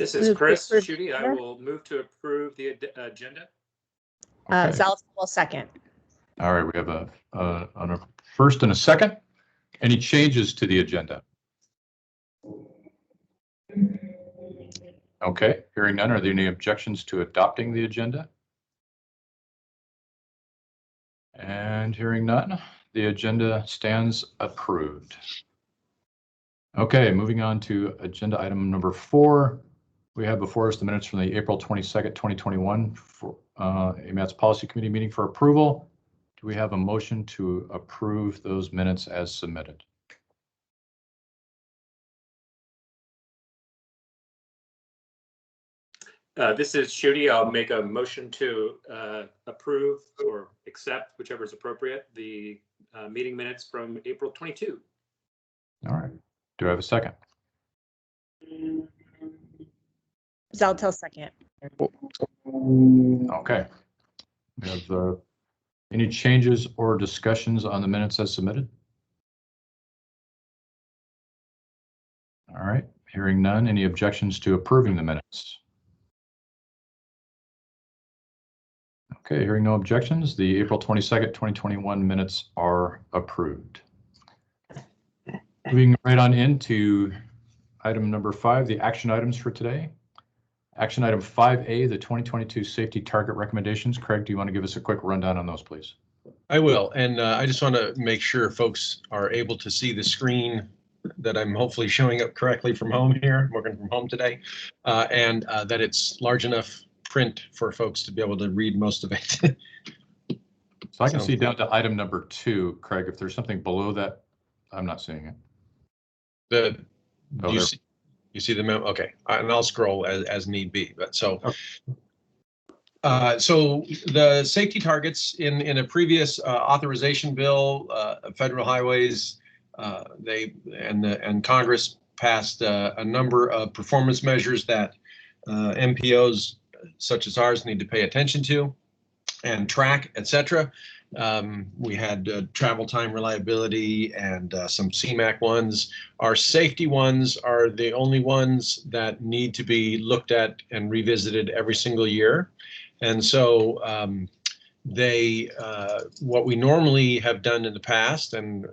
This is Chris Schutte. I will move to approve the agenda. Okay. Zalta will second. All right, we have a first and a second. Any changes to the agenda? Okay, hearing none, are there any objections to adopting the agenda? And hearing none, the agenda stands approved. Okay, moving on to agenda item number 4. We have before us the minutes from the April 22nd, 2021 for AMAT's Policy Committee meeting for approval. Do we have a motion to approve those minutes as submitted? This is Schutte. I'll make a motion to approve or accept, whichever is appropriate, the meeting minutes from April 22. All right. Do I have a second? Zalta second. Okay. We have any changes or discussions on the minutes as submitted? All right. Hearing none. Any objections to approving the minutes? Okay, hearing no objections, the April 22nd, 2021 minutes are approved. Moving right on into item number 5, the action items for today. Action item 5A, the 2022 safety target recommendations. Craig, do you want to give us a quick rundown on those, please? I will, and I just want to make sure folks are able to see the screen that I'm hopefully showing up correctly from home here, working from home today, and that it's large enough print for folks to be able to read most of it. So I can see down to item number 2, Craig. If there's something below that, I'm not seeing it. You see the memo? Okay, and I'll scroll as need be. But so, so the safety targets in a previous authorization bill, federal highways, and Congress passed a number of performance measures that MPOs such as ours need to pay attention to and track, etc. We had travel time reliability and some CMAQ ones. Our safety ones are the only ones that need to be looked at and revisited every single year. And so what we normally have done in the past, and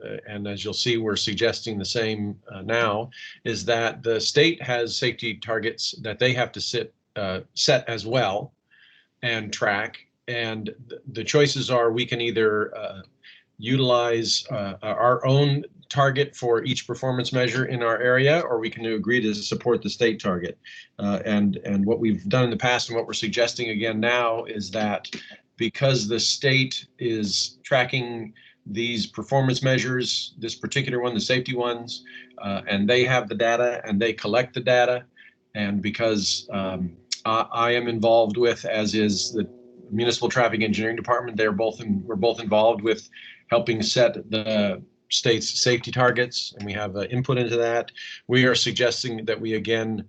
as you'll see, we're suggesting the same now, is that the state has safety targets that they have to set as well and track. And the choices are we can either utilize our own target for each performance measure in our area, or we can agree to support the state target. And what we've done in the past and what we're suggesting again now is that because the state is tracking these performance measures, this particular one, the safety ones, and they have the data and they collect the data, and because I am involved with, as is the Municipal Traffic Engineering Department, we're both involved with helping set the state's safety targets, and we have input into that. We are suggesting that we again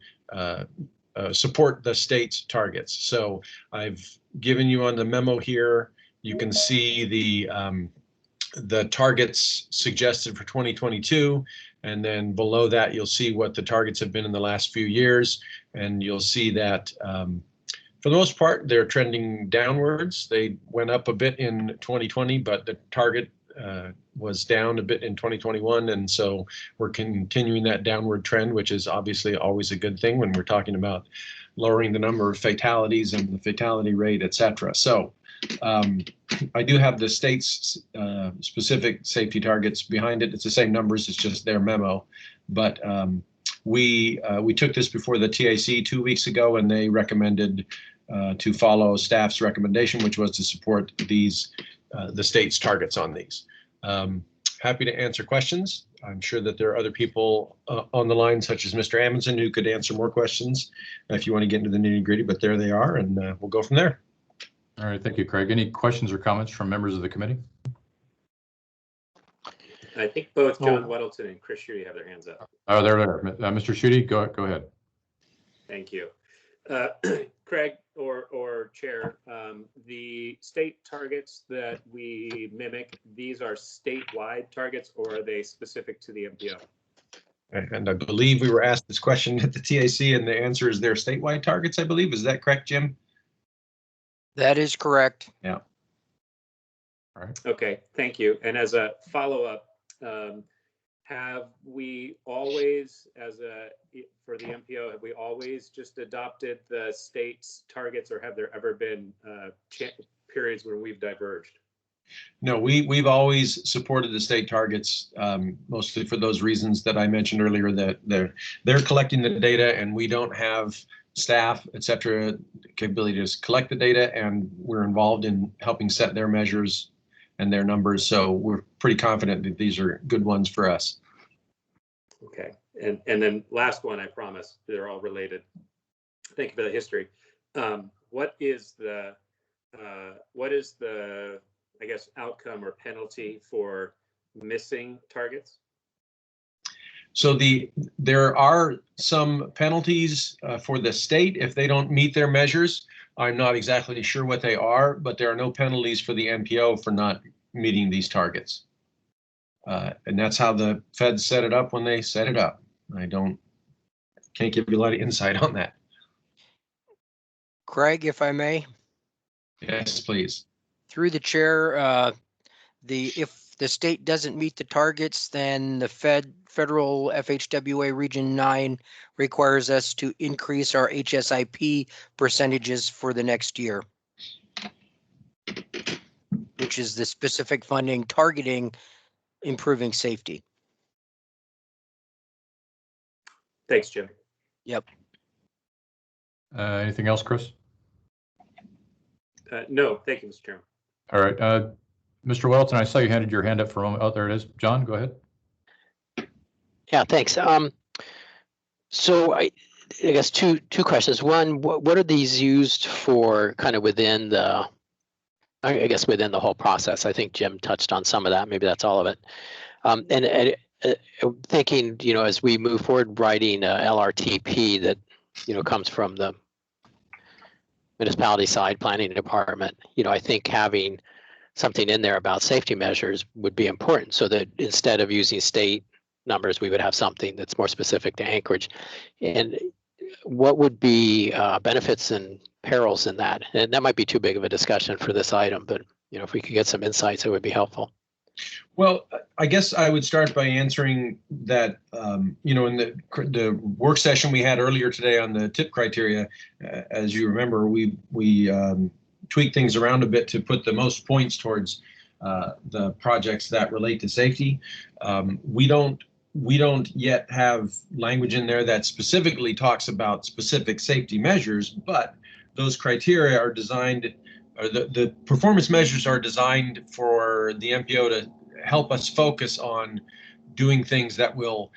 support the state's targets. So I've given you on the memo here, you can see the targets suggested for 2022, and then below that you'll see what the targets have been in the last few years, and you'll see that for the most part they're trending downwards. They went up a bit in 2020, but the target was down a bit in 2021, and so we're continuing that downward trend, which is obviously always a good thing when we're talking about lowering the number of fatalities and the fatality rate, etc. So I do have the state's specific safety targets behind it. It's the same numbers, it's just their memo. But we took this before the TAC 2 weeks ago, and they recommended to follow staff's recommendation, which was to support these the state's targets on these. Happy to answer questions. I'm sure that there are other people on the line, such as Mr. Amundsen, who could answer more questions if you want to get into the nitty-gritty, but there they are, and we'll go from there. All right, thank you, Craig. Any questions or comments from members of the committee? I think both John Weddleton and Chris Schutte have their hands up. Oh, there. Mr. Schutte, go ahead. Thank you. Craig or Chair, the state targets that we mimic, these are statewide targets, or are they specific to the MPO? And I believe we were asked this question at the TAC, and the answer is they're statewide targets, I believe. Is that correct, Jim? That is correct. Yeah. All right. Okay, thank you. And as a follow-up, have we always, for the MPO, have we always just adopted the state's targets, or have there ever been periods where we've diverged? No, we've always supported the state targets, mostly for those reasons that I mentioned earlier, that they're collecting the data and we don't have staff, et cetera, capability to just collect the data, and we're involved in helping set their measures and their numbers. So we're pretty confident that these are good ones for us. Okay, and then last one, I promise, they're all related. Thank you for the history. What is the I guess outcome or penalty for missing targets? So there are some penalties for the state if they don't meet their measures. I'm not exactly sure what they are, but there are no penalties for the MPO for not meeting these targets. And that's how the feds set it up when they set it up. Can't give you a lot of insight on that. Craig, if I may, Yes, please. through the chair, if the state doesn't meet the targets, then the federal FHWA Region 9 requires us to increase our HSIP percentages for the next year, which is the specific funding targeting improving safety. Thanks, Jim. Yep. Anything else, Chris? No, thank you, Mr. Chairman. All right. Mr. Welton, I saw you handed your hand up for a moment. Oh, there it is. John, go ahead. Yeah, thanks. So I guess two questions. One, what are these used for kind of within the, I guess within the whole process? I think Jim touched on some of that. Maybe that's all of it. And thinking, as we move forward writing LRTP that, comes from the municipality side planning department, I think having something in there about safety measures would be important, so that instead of using state numbers, we would have something that's more specific to Anchorage. And what would be benefits and perils in that? And that might be too big of a discussion for this item, but if we could get some insights, it would be helpful. Well, I guess I would start by answering that, in the work session we had earlier today on the TIP criteria, as you remember, we tweaked things around a bit to put the most points towards the projects that relate to safety. We don't yet have language in there that specifically talks about specific safety measures, but those criteria are designed, or the performance measures are designed for the MPO to help us focus on doing things that will,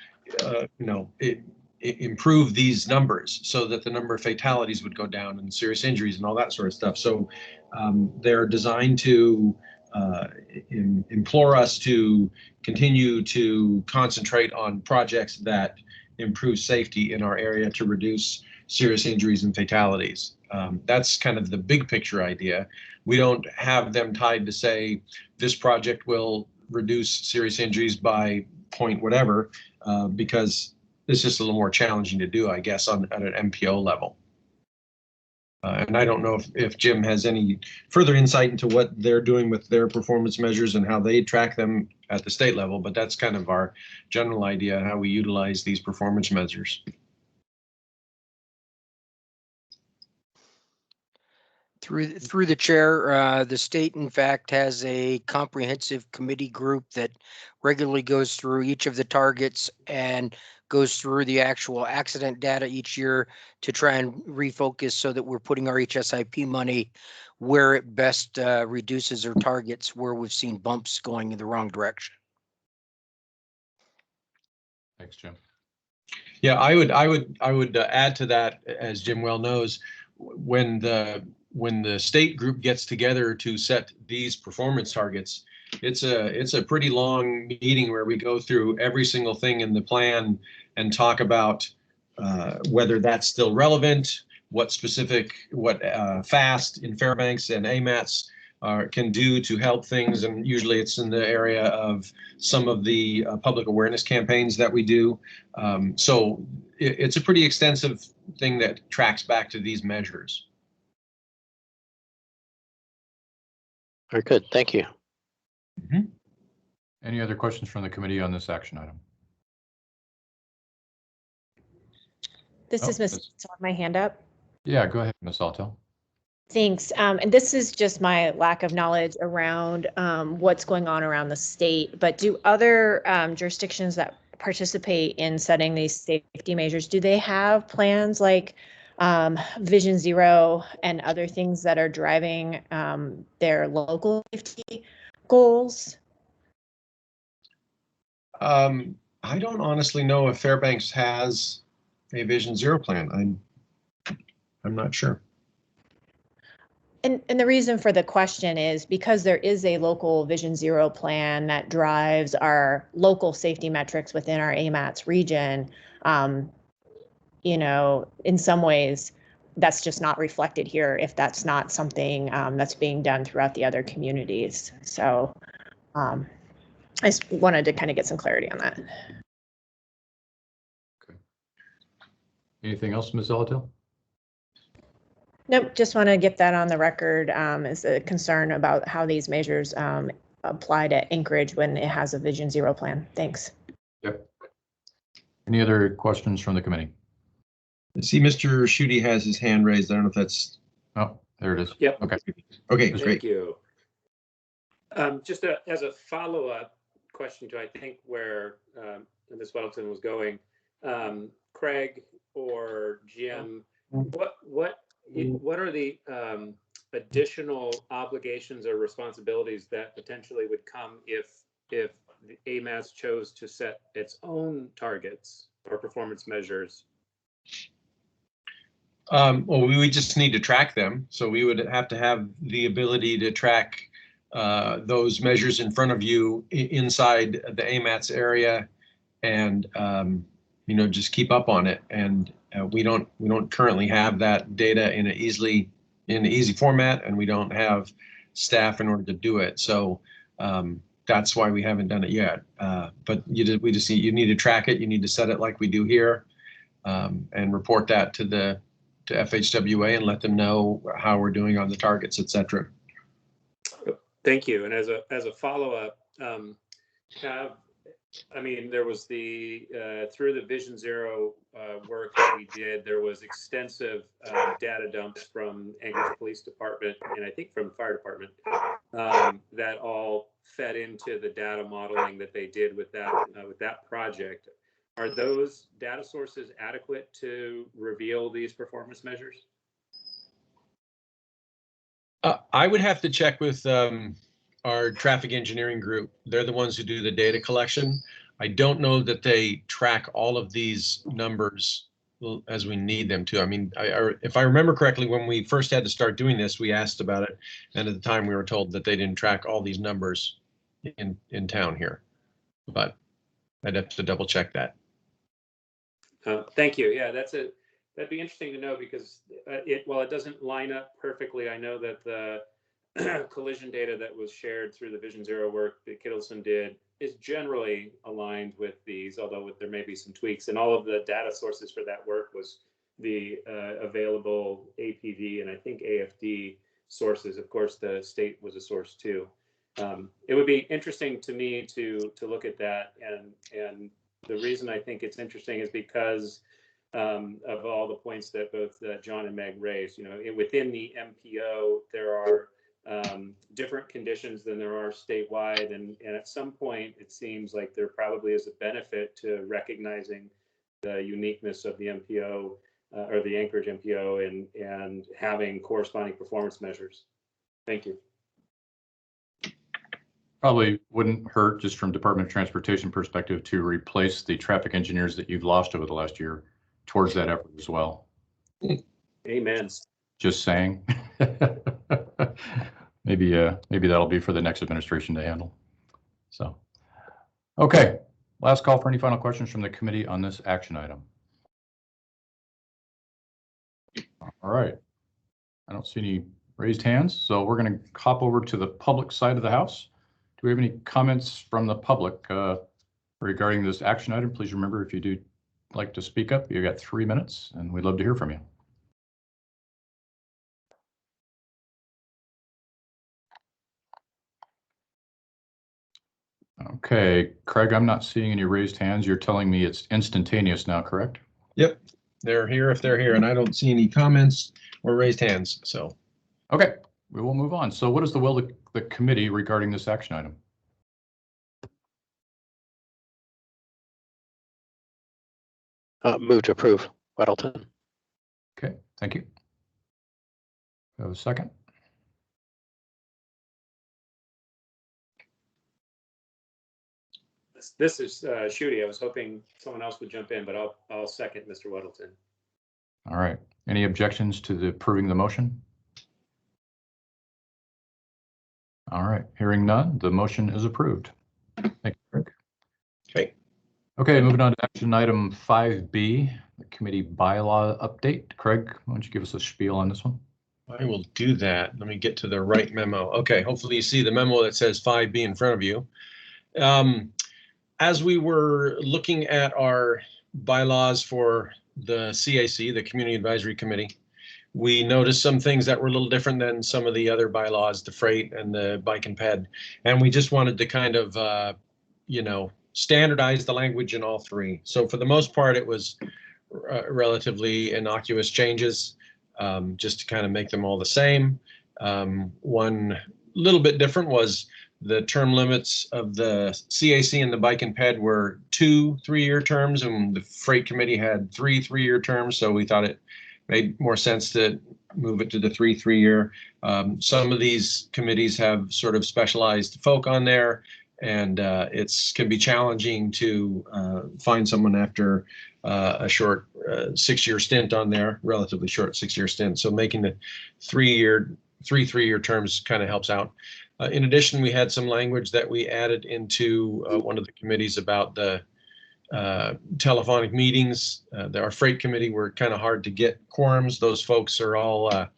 improve these numbers, so that the number of fatalities would go down and serious injuries and all that sort of stuff. So they're designed to implore us to continue to concentrate on projects that improve safety in our area to reduce serious injuries and fatalities. That's kind of the big picture idea. We don't have them tied to say this project will reduce serious injuries by point whatever, because it's just a little more challenging to do, I guess, at an MPO level. And I don't know if Jim has any further insight into what they're doing with their performance measures and how they track them at the state level, but that's kind of our general idea, how we utilize these performance measures. Through the chair, the state, in fact, has a comprehensive committee group that regularly goes through each of the targets and goes through the actual accident data each year to try and refocus so that we're putting our HSIP money where it best reduces our targets, where we've seen bumps going in the wrong direction. Thanks, Jim. Yeah, I would add to that, as Jim well knows, when the state group gets together to set these performance targets, it's a pretty long meeting where we go through every single thing in the plan and talk about whether that's still relevant, what FAST in Fairbanks and AMATs can do to help things, and usually it's in the area of some of the public awareness campaigns that we do. So it's a pretty extensive thing that tracks back to these measures. Very good. Thank you. Mm-hmm. Any other questions from the committee on this action item? This is Miss. My hand up. Yeah, go ahead, Ms. Altel. Thanks. And this is just my lack of knowledge around what's going on around the state. But do other jurisdictions that participate in setting these safety measures, do they have plans like Vision Zero and other things that are driving their local safety goals? I don't honestly know if Fairbanks has a Vision Zero plan. I'm not sure. And the reason for the question is because there is a local Vision Zero plan that drives our local safety metrics within our AMATS region. You know, in some ways, that's just not reflected here if that's not something that's being done throughout the other communities. So I just wanted to kind of get some clarity on that. Okay. Anything else, Ms. Altel? Nope, just want to get that on the record as a concern about how these measures apply to Anchorage when it has a Vision Zero plan. Thanks. Yep. Any other questions from the committee? I see Mr. Schutte has his hand raised. I don't know if that's. Oh, there it is. Yep. Okay. Okay, Thank great. Thank you. Just as a follow-up question to, I think, where Ms. Weddleton was going, Craig or Jim, what are the additional obligations or responsibilities that potentially would come if the AMATS chose to set its own targets or performance measures? Well, we would just need to track them. So we would have to have the ability to track those measures in front of you inside the AMATS area, and you know, just keep up on it. And we don't currently have that data in an easy format, and we don't have staff in order to do it. So that's why we haven't done it yet. But you need to track it. You need to set it like we do here, and report that to FHWA and let them know how we're doing on the targets, et cetera. Thank you. And as a follow-up, I mean, there was through the Vision Zero work that we did, there was extensive data dumps from Anchorage Police Department and I think from Fire Department that all fed into the data modeling that they did with that project. Are those data sources adequate to reveal these performance measures? I would have to check with our traffic engineering group. They're the ones who do the data collection. I don't know that they track all of these numbers as we need them to. I mean, if I remember correctly, when we first had to start doing this, we asked about it. And at the time we were told that they didn't track all these numbers in town here, but I'd have to double check that. Thank you. Yeah, that'd be interesting to know because while it doesn't line up perfectly, I know that the collision data that was shared through the Vision Zero work that Kittleson did is generally aligned with these, although there may be some tweaks. And all of the data sources for that work was the available APV and I think AFD sources. Of course, the state was a source too. It would be interesting to me to look at that, and the reason I think it's interesting is because of all the points that both John and Meg raised. You know, within the MPO, there are different conditions than there are statewide, and at some point, it seems like there probably is a benefit to recognizing the uniqueness of the MPO or the Anchorage MPO and having corresponding performance measures. Thank you. Probably wouldn't hurt, just from Department of Transportation perspective, to replace the traffic engineers that you've lost over the last year towards that effort as well. Amen. Just saying. Maybe that'll be for the next administration to handle. So, okay, last call for any final questions from the committee on this action item. All right, I don't see any raised hands. So we're going to hop over to the public side of the house. Do we have any comments from the public regarding this action item? Please remember, if you do like to speak up, you got 3 minutes and we'd love to hear from you. Okay, Craig, I'm not seeing any raised hands. You're telling me it's instantaneous now, correct? Yep, they're here if they're here, and I don't see any comments or raised hands, so. Okay, we will move on. So what is the will of the committee regarding this action item? Move to approve, Weddleton. Okay, thank you. Have a second? This is Shooty. I was hoping someone else would jump in, but I'll second Mr. Weddleton. All right. Any objections to the approving the motion? All right. Hearing none, the motion is approved. Thank you, Craig. Okay. Okay, moving on to action item 5B, the committee bylaw update. Craig, why don't you give us a spiel on this one? I will do that. Let me get to the right memo. Okay, hopefully you see the memo that says 5B in front of you. As we were looking at our bylaws for the CAC, the Community Advisory Committee, we noticed some things that were a little different than some of the other bylaws, the freight and the bike and ped. And we just wanted to kind of, standardize the language in all three. So for the most part, it was relatively innocuous changes, just to kind of make them all the same. One little bit different was the term limits of the CAC and the bike and ped were 2 3-year terms, and the freight committee had 3 3-year terms. So we thought it made more sense to move it to the 3 3-year. Some of these committees have sort of specialized folk on there, and can be challenging to find someone after a short 6-year stint on there, relatively short 6-year stint. So making the 3 3-year terms kind of helps out. In addition, we had some language that we added into one of the committees about the telephonic meetings. Our freight committee were kind of hard to get quorums. Those folks are all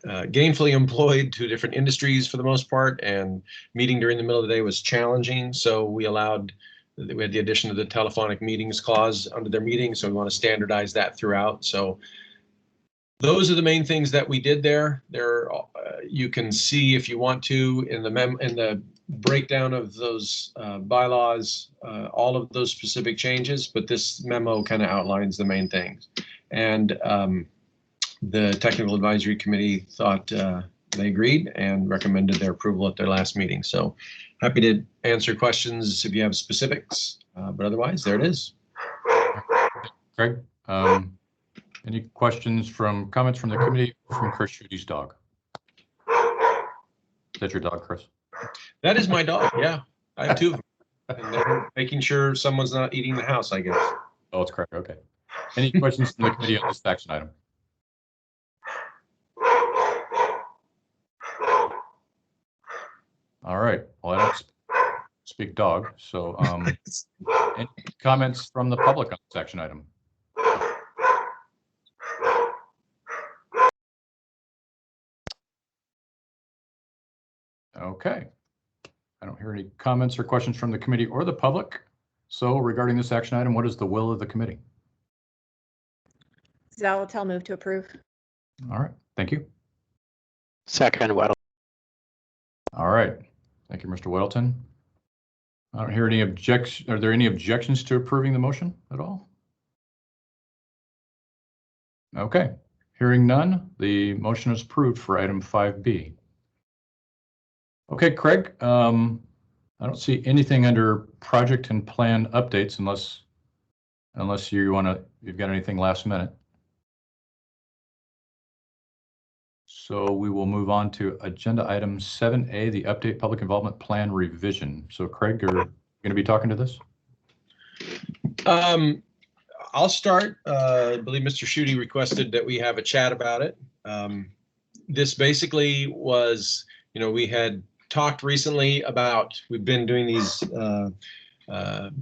gainfully employed to different industries for the most part, and meeting during the middle of the day was challenging. So we had the addition of the telephonic meetings clause under their meeting. So we want to standardize that throughout. So those are the main things that we did there. You can see, if you want to, in the breakdown of those bylaws, all of those specific changes, but this memo kind of outlines the main things. And the Technical Advisory Committee thought they agreed and recommended their approval at their last meeting. So happy to answer questions if you have specifics, but otherwise, there it is. Craig, any comments from the committee from Chris Schuete's dog? Is that your dog, Chris? That is my dog, yeah. I have 2 of them. And they're making sure someone's not eating the house, I guess. Oh, it's Craig, okay. Any questions from the committee on this action item? All right, well, I don't speak dog, so any comments from the public on this action item? Okay, I don't hear any comments or questions from the committee or the public. So regarding this action item, what is the will of the committee? Zalatel, move to approve. All right, thank you. Second, Weddleton. All right, thank you, Mr. Weddleton. I don't hear any objections. Are there any objections to approving the motion at all? Okay, hearing none, the motion is approved for item 5B. Okay, Craig, I don't see anything under project and plan updates unless you've got anything last minute. So we will move on to agenda item 7A, the update public involvement plan revision. So Craig, you're going to be talking to this? I'll start. I believe Mr. Schuete requested that we have a chat about it. This basically was, we had talked recently about, we've been doing these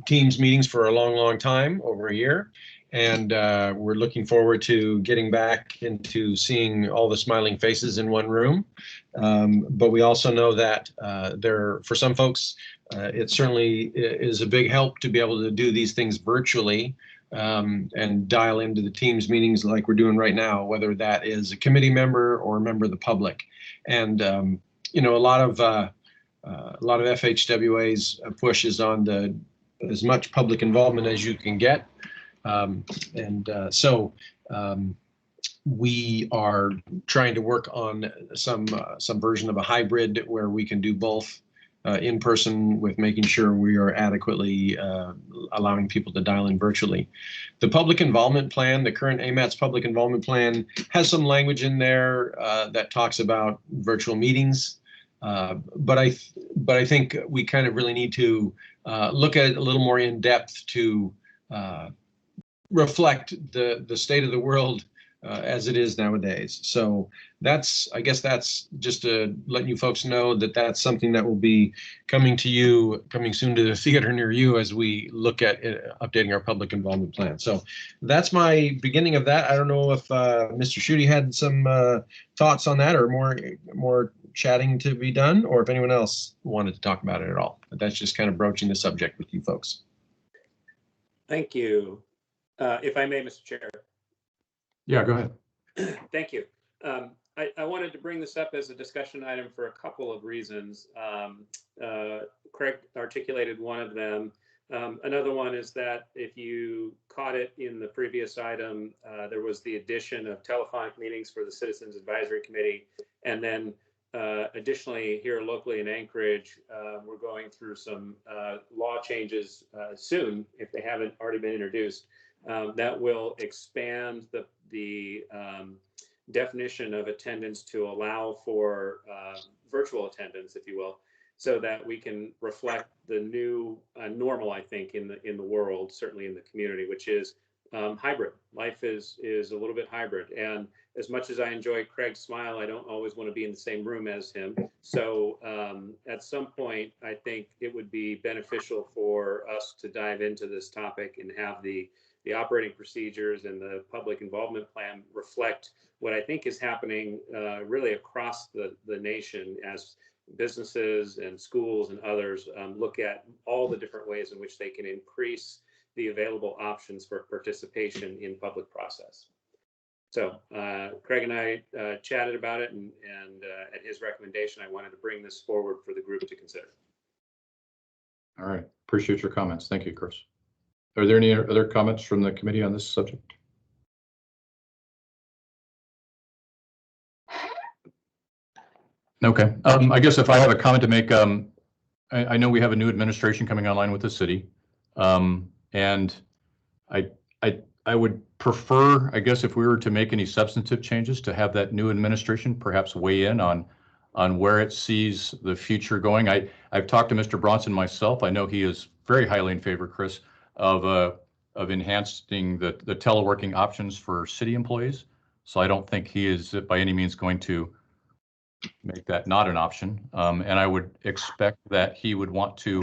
Teams meetings for a long time, over a year. and we're looking forward to getting back into seeing all the smiling faces in one room. But we also know that for some folks, it certainly is a big help to be able to do these things virtually and dial into the Teams meetings like we're doing right now, whether that is a committee member or a member of the public. And you know, a lot of FHWA's push is on as much public involvement as you can get. So we are trying to work on some version of a hybrid where we can do both in person with making sure we are adequately allowing people to dial in virtually. The public involvement plan, the current AMATS public involvement plan, has some language in there that talks about virtual meetings. But I think we kind of really need to look at it a little more in depth to reflect the state of the world as it is nowadays. So I guess that's just letting you folks know that that's something that will be coming soon to the theater near you as we look at updating our public involvement plan. So that's my beginning of that. I don't know if Mr. Schutte had some thoughts on that or more chatting to be done, or if anyone else wanted to talk about it at all. But that's just kind of broaching the subject with you folks. Thank you. If I may, Mr. Chair. Yeah, go ahead. Thank you. I wanted to bring this up as a discussion item for a couple of reasons. Craig articulated one of them. Another one is that if you caught it in the previous item, there was the addition of telephonic meetings for the Citizens Advisory Committee. And then additionally, here locally in Anchorage, we're going through some law changes soon, if they haven't already been introduced, that will expand the definition of attendance to allow for virtual attendance, if you will, so that we can reflect the new normal, I think, in the world, certainly in the community, which is hybrid. Life is a little bit hybrid. And as much as I enjoy Craig's smile, I don't always want to be in the same room as him. So at some point, I think it would be beneficial for us to dive into this topic and have the operating procedures and the public involvement plan reflect what I think is happening really across the nation as businesses and schools and others look at all the different ways in which they can increase the available options for participation in public process. So Craig and I chatted about it, and at his recommendation, I wanted to bring this forward for the group to consider. All right, appreciate your comments. Thank you, Chris. Are there any other comments from the committee on this subject? Okay, I guess if I have a comment to make, I know we have a new administration coming online with the city, and I would prefer, I guess, if we were to make any substantive changes, to have that new administration perhaps weigh in on where it sees the future going. I've talked to Mr. Bronson myself. I know he is very highly in favor, Chris, of enhancing the teleworking options for city employees. So I don't think he is by any means going to make that not an option. And I would expect that he would want to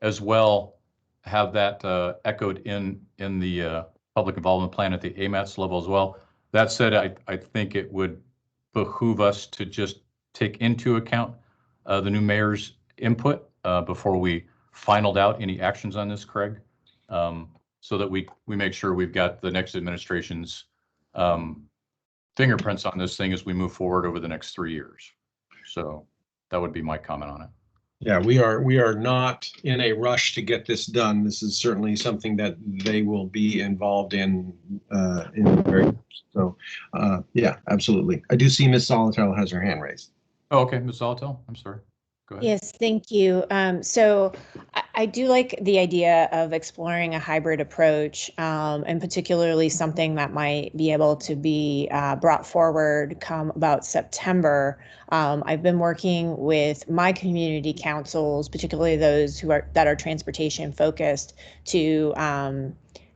as well have that echoed in the public involvement plan at the AMATS level as well. That said, I think it would behoove us to just take into account the new mayor's input before we finalized out any actions on this, Craig, so that we make sure we've got the next administration's fingerprints on this thing as we move forward over the next 3 years. So that would be my comment on it. Yeah, we are not in a rush to get this done. This is certainly something that they will be involved in very much. So yeah, absolutely. I do see Ms. Solotel has her hand raised. Oh, okay, Ms. Solotel, I'm sorry. Go ahead. Yes, thank you. So I do like the idea of exploring a hybrid approach, and particularly something that might be able to be brought forward come about September. I've been working with my community councils, particularly those that are transportation focused, to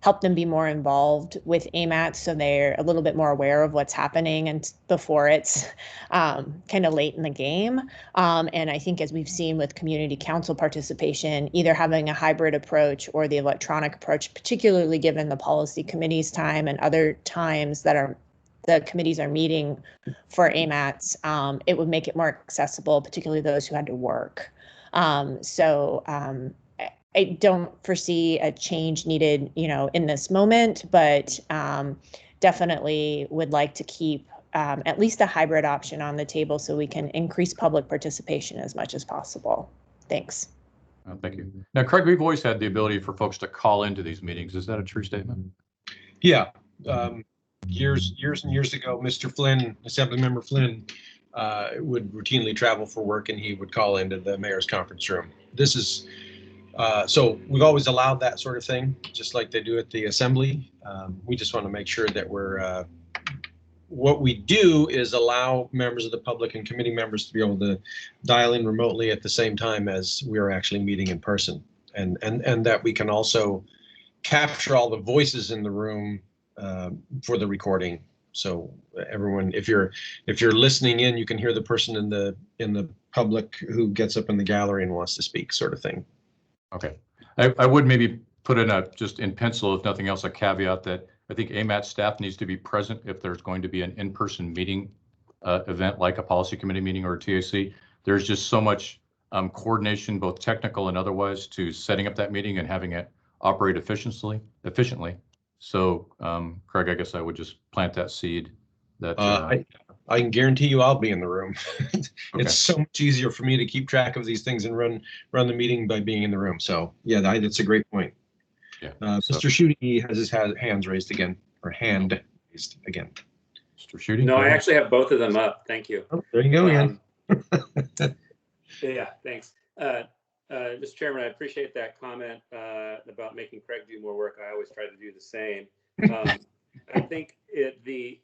help them be more involved with AMATs so they're a little bit more aware of what's happening and before it's kind of late in the game. And I think as we've seen with community council participation, either having a hybrid approach or the electronic approach, particularly given the policy committee's time and other times that the committees are meeting for AMATs, it would make it more accessible, particularly those who had to work. I don't foresee a change needed, in this moment, but definitely would like to keep at least a hybrid option on the table so we can increase public participation as much as possible. Thanks. Thank you. Now, Craig, we've always had the ability for folks to call into these meetings. Is that a true statement? Yeah. Years and years ago, Mr. Flynn, Assemblymember Flynn, would routinely travel for work, and he would call into the mayor's conference room. This is so we've always allowed that sort of thing, just like they do at the assembly. We just want to make sure that we're what we do is allow members of the public and committee members to be able to dial in remotely at the same time as we are actually meeting in person, and that we can also capture all the voices in the room for the recording. So everyone, if you're listening in, you can hear the person in the public who gets up in the gallery and wants to speak, sort of thing. Okay, I would maybe put in just in pencil, if nothing else, a caveat that I think AMAT staff needs to be present if there's going to be an in-person meeting event like a policy committee meeting or a TAC. There's just so much coordination, both technical and otherwise, to setting up that meeting and having it operate efficiently. So, Craig, I guess I would just plant that seed. That I can guarantee you I'll be in the room. Okay. It's so much easier for me to keep track of these things and run the meeting by being in the room. So yeah, that's a great point. Yeah. Mr. Schutte has his hands raised again, or hand raised again. Mr. Schutte? No, I actually have both of them up. Thank you. Oh, there you go again. Yeah, thanks. Mr. Chairman, I appreciate that comment about making Craig do more work. I always try to do the same. I think the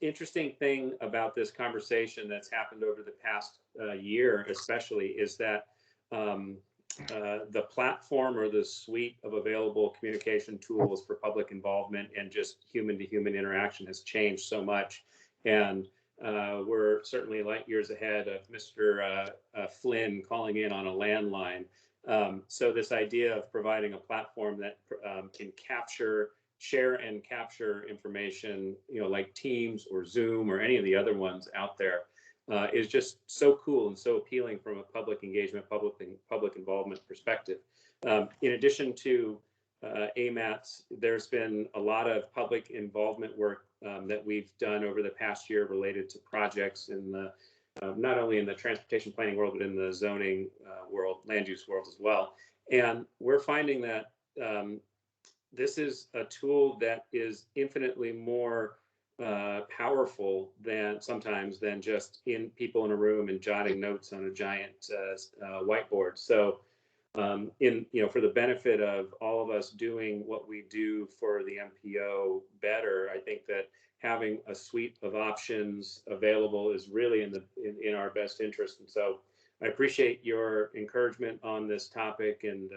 interesting thing about this conversation that's happened over the past year, especially, is that the platform or the suite of available communication tools for public involvement and just human-to-human interaction has changed so much. And we're certainly light years ahead of Mr. Flynn calling in on a landline. So this idea of providing a platform that can share and capture information, like Teams or Zoom or any of the other ones out there, is just so cool and so appealing from a public engagement, public involvement perspective. In addition to AMATs, there's been a lot of public involvement work that we've done over the past year related to projects in the not only in the transportation planning world, but in the zoning world, land use world as well. And we're finding that this is a tool that is infinitely more powerful than just people in a room and jotting notes on a giant whiteboard. So for the benefit of all of us doing what we do for the MPO better, I think that having a suite of options available is really in our best interest. And so I appreciate your encouragement on this topic, and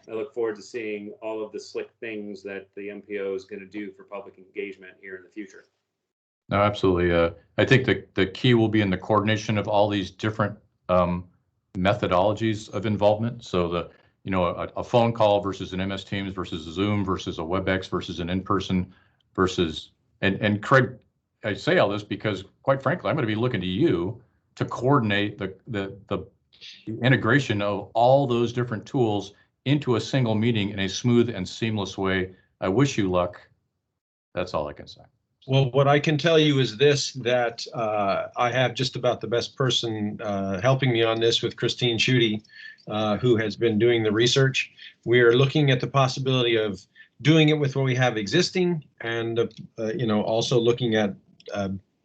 I look forward to seeing all of the slick things that the MPO is going to do for public engagement here in the future. No, absolutely. I think the key will be in the coordination of all these different methodologies of involvement. So a phone call versus an MS Teams versus a Zoom versus a WebEx versus an in-person versus, and Craig, I say all this because quite frankly, I'm going to be looking to you to coordinate the integration of all those different tools into a single meeting in a smooth and seamless way. I wish you luck. That's all I can say. Well, what I can tell you is this, that I have just about the best person helping me on this with Christine Schutte, who has been doing the research. We are looking at the possibility of doing it with what we have existing, and also looking at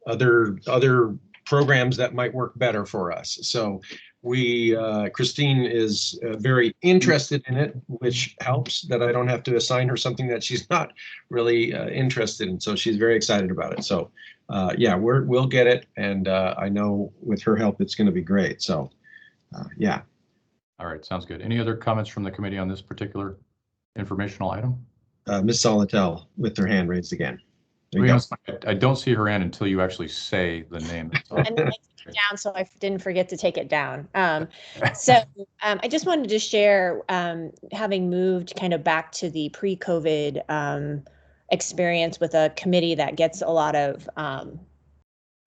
other programs that might work better for us. So Christine is very interested in it, which helps that I don't have to assign her something that she's not really interested in. So she's very excited about it. So yeah, we'll get it. And I know with her help, it's going to be great. So yeah. All right. Sounds good. Any other comments from the committee on this particular informational item? Ms. Solatel with her hand raised again. There To you be go. honest, I don't see her hand until you actually say the name. That's all. And I took it down, so I didn't forget to take it down. I just wanted to share, having moved kind of back to the pre-COVID experience with a committee that gets a lot of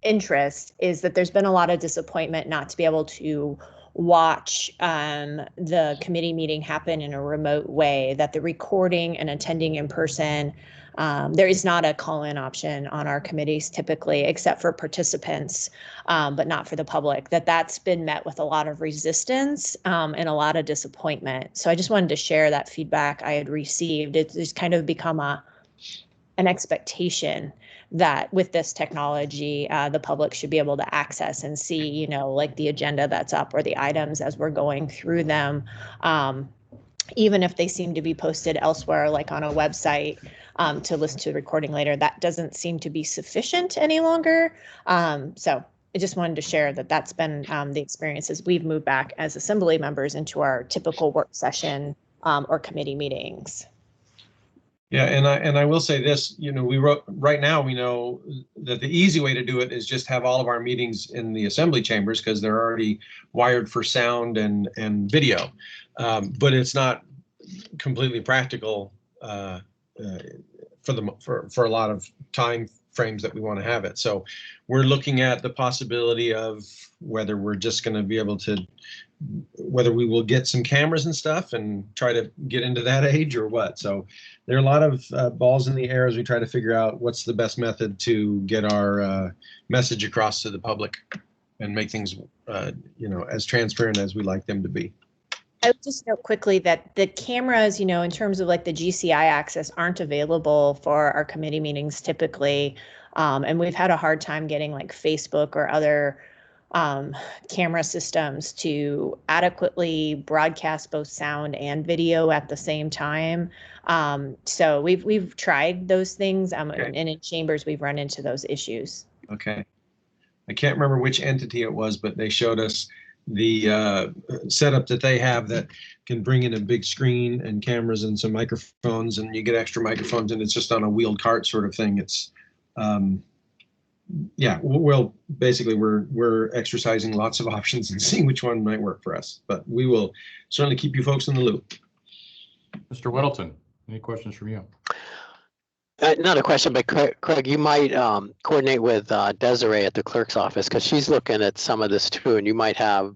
interest, is that there's been a lot of disappointment not to be able to watch the committee meeting happen in a remote way, that the recording and attending in person, there is not a call-in option on our committees typically, except for participants, but not for the public, that's been met with a lot of resistance and a lot of disappointment. So I just wanted to share that feedback I had received. It's kind of become an expectation that with this technology, the public should be able to access and see, like the agenda that's up or the items as we're going through them. Even if they seem to be posted elsewhere, like on a website, to listen to the recording later, that doesn't seem to be sufficient any longer. So I just wanted to share that that's been the experience as we've moved back as assembly members into our typical work session or committee meetings. Yeah, and I will say this, right now we know that the easy way to do it is just have all of our meetings in the assembly chambers because they're already wired for sound and video, but it's not completely practical for a lot of time frames that we want to have it. So we're looking at the possibility of whether we're just going to be able to, whether we will get some cameras and stuff and try to get into that age or what. So there are a lot of balls in the air as we try to figure out what's the best method to get our message across to the public and make things, as transparent as we like them to be. I would just note quickly that the cameras, in terms of like the GCI access, aren't available for our committee meetings typically. And we've had a hard time getting like Facebook or other camera systems to adequately broadcast both sound and video at the same time. So we've tried those things, Okay. and in chambers we've run into those issues. Okay. I can't remember which entity it was, but they showed us the setup that they have that can bring in a big screen and cameras and some microphones, and you get extra microphones, and it's just on a wheeled cart sort of thing. It's yeah, well, basically we're exercising lots of options and seeing which one might work for us, but we will certainly keep you folks in the loop. Mr. Weddleton, any questions from you? Not a question, but Craig, you might coordinate with Desiree at the clerk's office because she's looking at some of this too, and you might have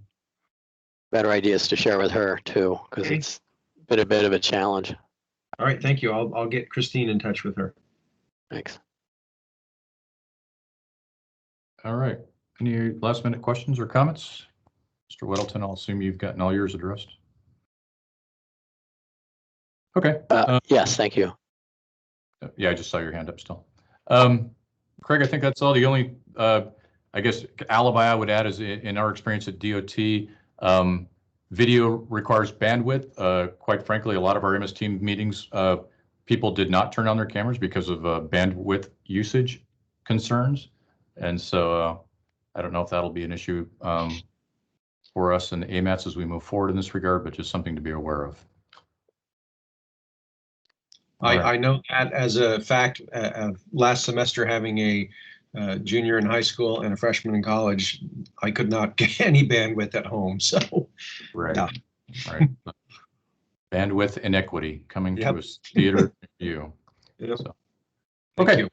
better ideas to share with her too, because it's been a bit of a challenge. All right, thank you. I'll get Christine in touch with her. Thanks. All right. Any last minute questions or comments? Mr. Weddleton, I'll assume you've gotten all yours addressed. Okay. Yes, thank you. Yeah, I just saw your hand up still. Craig, I think that's all. The only, I guess, alibi I would add is in our experience at DOT, video requires bandwidth. Quite frankly, a lot of our MS team meetings, people did not turn on their cameras because of bandwidth usage concerns. And so I don't know if that'll be an issue for us in AMATs as we move forward in this regard, but just something to be aware of. I know that as a fact, last semester having a junior in high school and a freshman in college, I could not get any bandwidth at home. So, Right. Yeah. Right. Bandwidth inequity coming to a theater near you. Yep. So. Thank Okay. you.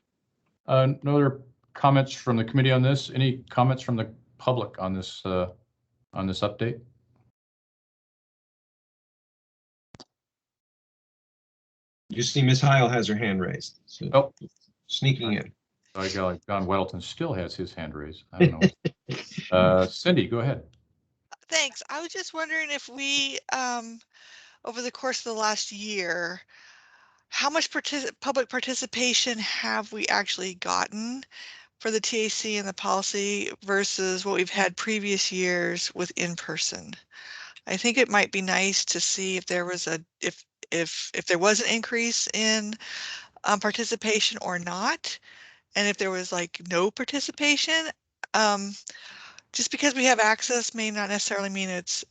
No other comments from the committee on this? Any comments from the public on this update? You see Ms. Heil has her hand raised. So sneaking in. I got John Weddleton still has his hand raised. I don't know. Cindy, go ahead. Thanks. I was just wondering if we, over the course of the last year, how much public participation have we actually gotten for the TAC and the policy versus what we've had previous years with in-person? I think it might be nice to see if there was if there was an increase in participation or not, and if there was like no participation. Just because we have access may not necessarily mean it's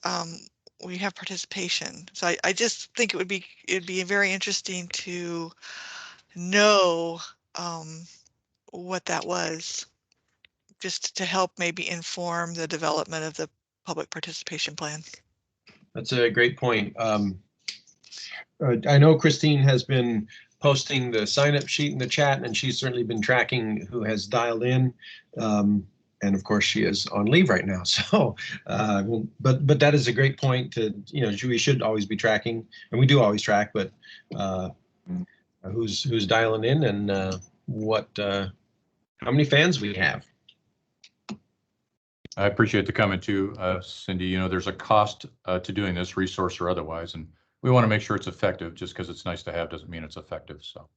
we have participation. So I just think it'd be very interesting to know what that was, just to help maybe inform the development of the public participation plan. That's a great point. I know Christine has been posting the sign-up sheet in the chat, and she's certainly been tracking who has dialed in. And of course, she is on leave right now. So, but that is a great point to, we should always be tracking, and we do always track, but who's dialing in and how many fans we have. I appreciate the comment too, Cindy. There's a cost to doing this, resource or otherwise, and we want to make sure it's effective. Just because it's nice to have doesn't mean it's effective. So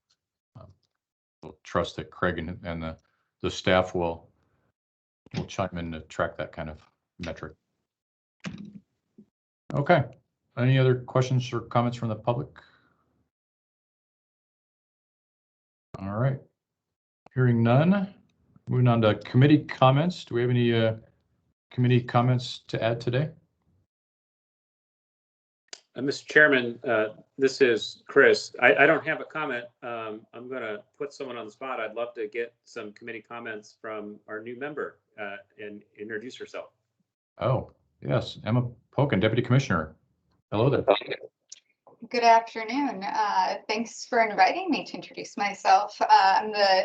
we'll trust that Craig and the staff will chime in to track that kind of metric. Okay. Any other questions or comments from the public? All right. Hearing none. Moving on to committee comments. Do we have any committee comments to add today? Mr. Chairman, this is Chris. I don't have a comment. I'm going to put someone on the spot. I'd love to get some committee comments from our new member and introduce herself. Oh, yes. Emma Pokin, Deputy Commissioner. Hello there. Good afternoon. Thanks for inviting me to introduce myself. I'm the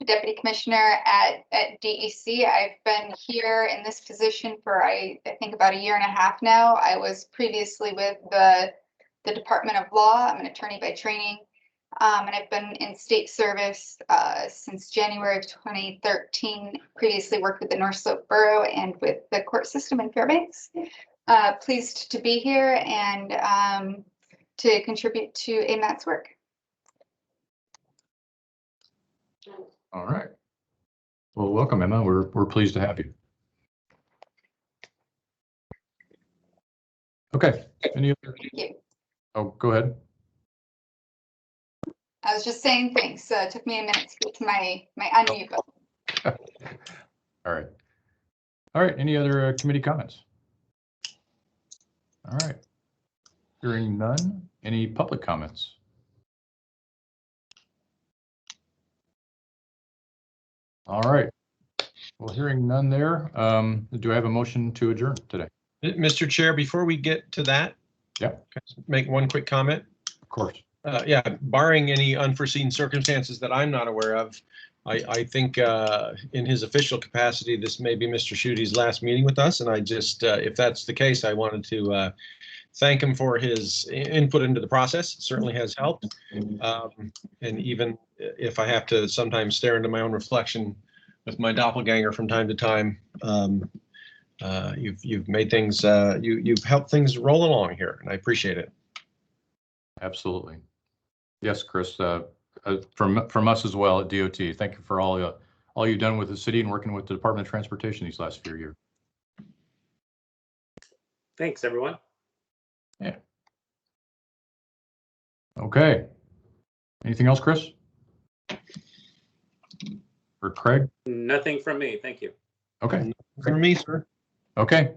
Deputy Commissioner at DEC. I've been here in this position for I think about a year and a half now. I was previously with the Department of Law. I'm an attorney by training, and I've been in state service since January of 2013. Previously worked with the North Slope Borough and with the court system in Fairbanks. Pleased to be here and to contribute to AMAT's work. All right. Well, welcome, Emma. We're pleased to have you. Okay. Any other? Thank you. Oh, go ahead. I was just saying thanks. It took me a minute to get to my unmute button. All right. All right. Any other committee comments? All right. Hearing none. Any public comments? All right. Well, hearing none there, do I have a motion to adjourn today? Mr. Chair, before we get to that, yeah, can I make one quick comment? Of course. Yeah, barring any unforeseen circumstances that I'm not aware of, I think in his official capacity, this may be Mr. Schuete's last meeting with us. And I just, if that's the case, I wanted to thank him for his input into the process. It certainly has helped. And even if I have to sometimes stare into my own reflection with my doppelganger from time to time, you've made things, you've helped things roll along here, and I appreciate it. Absolutely. Yes, Chris, from us as well at DOT, thank you for all you've done with the city and working with the Department of Transportation these last few years. Thanks, everyone. Yeah. Okay. Anything else, Chris? Or Craig? Nothing from me. Thank you. Okay. For me, sir. Okay.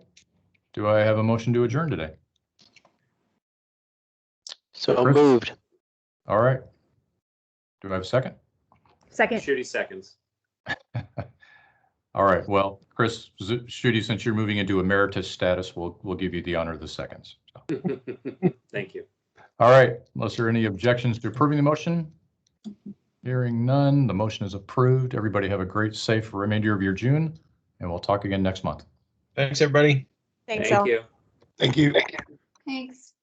Do I have a motion to adjourn today? So Chris? moved. All right. Do I have a second? Second. Schuete seconds. All right. Well, Chris Schuete, since you're moving into emeritus status, we'll give you the honor of the seconds. So. Thank you. All right. Unless there are any objections to approving the motion, hearing none, the motion is approved. Everybody have a great, safe remainder of your June, and we'll talk again next month. Thanks, everybody. Thanks, Thank all. you. Thank you. Thanks.